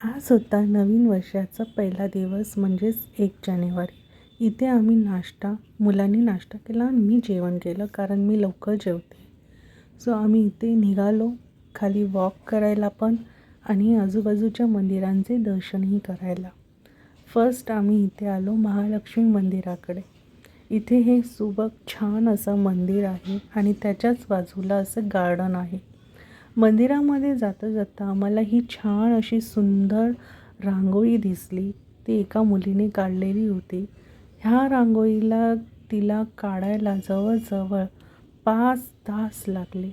आज होता नवीन वर्षाचा पहिला दिवस म्हणजेच 1 जानेवारी. इथे आम्ही मुलांनी नाश्ता केला आणि मी जेवण केलं कारण मी लवकर जेवते. सो आम्ही इथे निघालो खाली वॉक करायला पण आणि आजूबाजूच्या मंदिरांचे दर्शनही करायला. फर्स्ट आम्ही इथे आलो महालक्ष्मी मंदिराकडे. इथे हे सुबक छान असं मंदिर आहे आणि त्याच्याच बाजूला असं गार्डन आहे. मंदिरामध्ये जाता जाता आम्हाला ही छान अशी सुंदर रांगोळी दिसली. ती एका मुलीने काढलेली होती. ह्या रांगोळीला तिला काढायला जवळजवळ 5 तास लागले.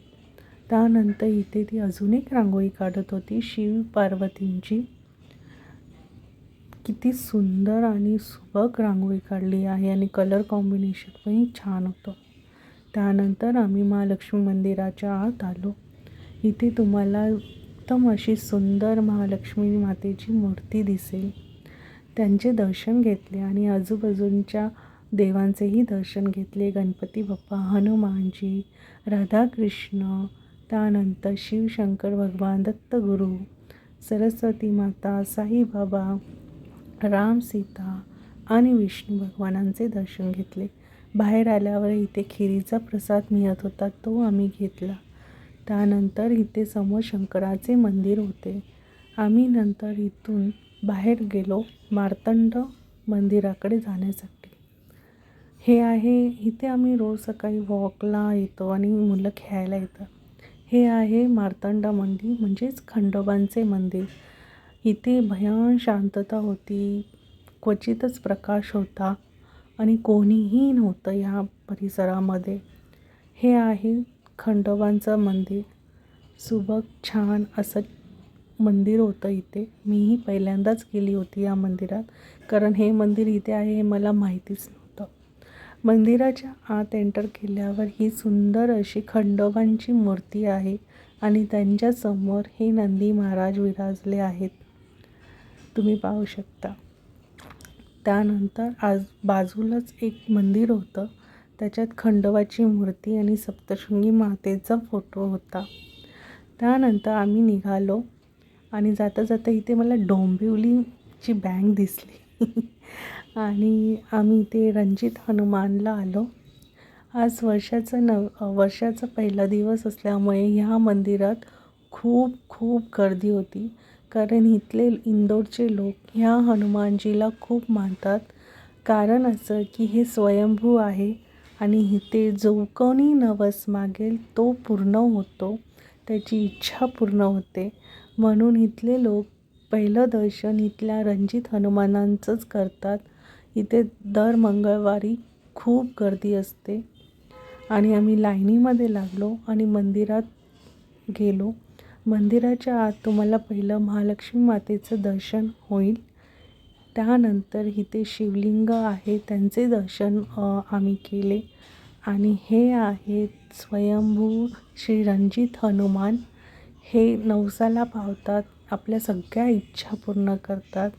त्यानंतर इथे ती अजून एक रांगोळी काढत होती शिव पार्वतींची. किती सुंदर आणि सुबक रांगोळी काढली आहे आणि कलर कॉम्बिनेशन पण छान होतं. त्यानंतर आम्ही महालक्ष्मी मंदिराच्या आत आलो. इथे तुम्हाला उत्तम अशी सुंदर महालक्ष्मी मातेची मूर्ती दिसेल. त्यांचे दर्शन घेतले आणि आजूबाजूंच्या देवांचेही दर्शन घेतले. गणपती बाप्पा, हनुमानजी, राधाकृष्ण, त्यानंतर शिवशंकर भगवान, दत्तगुरू, सरस्वती माता, साईबाबा, राम, सीता आणि विष्णू भगवानांचे दर्शन घेतले. बाहेर आल्यावर इथे खिरीचा प्रसाद मिळत होता, तो आम्ही घेतला. त्यानंतर इथे समोर शंकराचे मंदिर होते. आम्ही नंतर इथून बाहेर गेलो मार्तंड मंदिराकडे जाण्यासाठी. हे आहे इथे आम्ही रोज सकाळी वॉकला येतो आणि मुलं खेळायला येतात. हे आहे मार्तंड मंदिर म्हणजेच खंडोबांचे मंदिर. इथे भयान शांतता होती, क्वचितच प्रकाश होता आणि कोणीही नव्हतं ह्या परिसरामध्ये. हे आहे खंडोबांचं मंदिर. सुबक छान असं मंदिर होतं इथे. मीही पहिल्यांदाच गेली होती या मंदिरात, कारण हे मंदिर इथे आहे हे मला माहितीच नव्हतं. मंदिराच्या आत एंटर केल्यावर ही सुंदर अशी खंडोबांची मूर्ती आहे आणि त्यांच्यासमोर हे नंदी महाराज विराजले आहेत, तुम्ही पाहू शकता. त्यानंतर बाजूलाच एक मंदिर होतं, त्याच्यात खंडोबाची मूर्ती आणि सप्तशृंगी मातेचा फोटो होता. त्यानंतर आम्ही निघालो आणि जाता जाता इथे मला डोंबिवलीची बँक दिसली आणि आम्ही इथे रणजित हनुमानला आलो. आज वर्षाचा पहिला दिवस असल्यामुळे ह्या मंदिरात खूप खूप गर्दी होती, कारण इथले इंदोरचे लोक ह्या हनुमानजीला खूप मानतात. कारण असं की हे स्वयंभू आहे आणि इथे जो कोणी नवस मागेल तो पूर्ण होतो, त्याची इच्छा पूर्ण होते. म्हणून इथले लोक पहिलं दर्शन इथल्या रणजित हनुमानांचंच करतात. इथे दर मंगळवारी खूप गर्दी असते आणि आम्ही लाईनीमध्ये लागलो आणि मंदिरात गेलो. मंदिराच्या आत तुम्हाला पहिलं महालक्ष्मी मातेचं दर्शन होईल. त्यानंतर इथे शिवलिंग आहे, त्यांचे दर्शन आम्ही केले. आणि हे आहेत स्वयंभू श्री रणजित हनुमान. हे नवसाला पावतात, आपल्या सगळ्या इच्छा पूर्ण करतात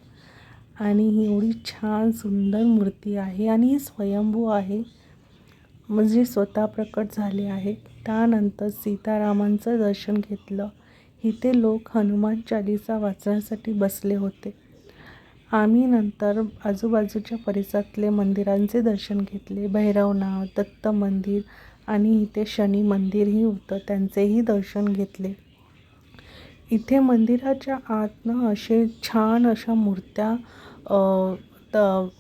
आणि ही एवढी छान सुंदर मूर्ती आहे आणि ही स्वयंभू आहे, म्हणजे स्वतः प्रकट झाले आहे. त्यानंतर सीतारामांचं दर्शन घेतलं. इथे लोक हनुमान चालीसा वाचण्यासाठी बसले होते. आम्ही नंतर आजूबाजूच्या परिसरातले मंदिरांचे दर्शन घेतले. भैरवनाथ, दत्त मंदिर आणि इथे शनी मंदिरही होतं, त्यांचेही दर्शन घेतले. इथे मंदिराच्या आतनं असे छान अशा मूर्त्या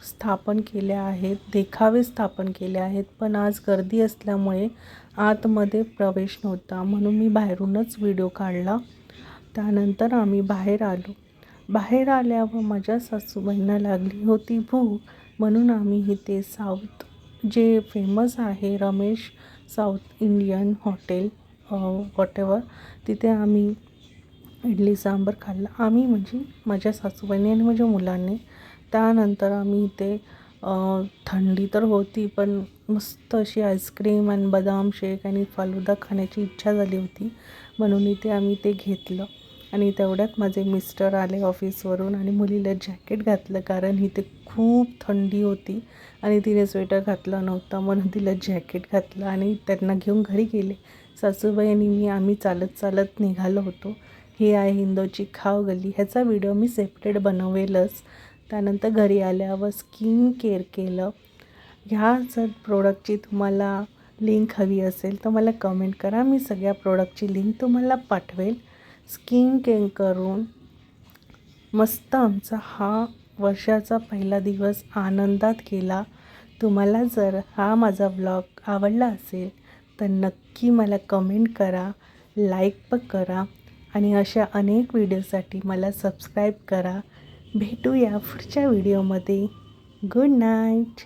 स्थापन केल्या आहेत, देखावे स्थापन केले आहेत. पण आज गर्दी असल्यामुळे आतमध्ये प्रवेश नव्हता, म्हणून मी बाहेरूनच व्हिडिओ काढला. त्यानंतर आम्ही बाहेर आलो. बाहेर आल्यावर माझ्या सासूबाईंना लागली होती भूक, म्हणून आम्ही इथे साऊथ जे फेमस आहे Ramesh south Indian hotel whatever, तिथे आम्ही इडली सांबर खाल्ला. आम्ही म्हणजे माझ्या सासूबाईंनी आणि माझ्या मुलांनी. त्यानंतर आम्ही इथे थंडी तर होती पण मस्त अशी आईस्क्रीम आणि बदाम शेक आणि फालुदा खाण्याची इच्छा झाली होती, म्हणून इथे आम्ही ते घेतलं. आणि तेवढ्यात माझे मिस्टर आले ऑफिसवरून आणि मुलीला जॅकेट घातलं, कारण इथे खूप थंडी होती आणि तिने स्वेटर घातलं नव्हतं, म्हणून तिला जॅकेट घातलं आणि त्यांना घेऊन घरी गेले. सासूबाई आणि आम्ही चालत चालत निघालो होतो. ही आहे हिंदोची खाव गल्ली. ह्याचा व्हिडिओ मी सेपरेट बनवेलच. त्यानंतर घरी आल्यावर स्किन केअर केलं. ह्या जर प्रोडक्टची तुम्हाला लिंक हवी असेल तर मला कमेंट करा, मी सगळ्या प्रोडक्टची लिंक तुम्हाला पाठवेल. स्किन केअर करून मस्त आमचा हा वर्षाचा पहिला दिवस आनंदात गेला. तुम्हाला जर हा माझा व्लॉग आवडला असेल तर नक्की मला कमेंट करा, लाईक पण करा आणि अशा अनेक व्हिडिओसाठी मला सबस्क्राईब करा. भेटूया पुढच्या व्हिडिओमध्ये. Good night.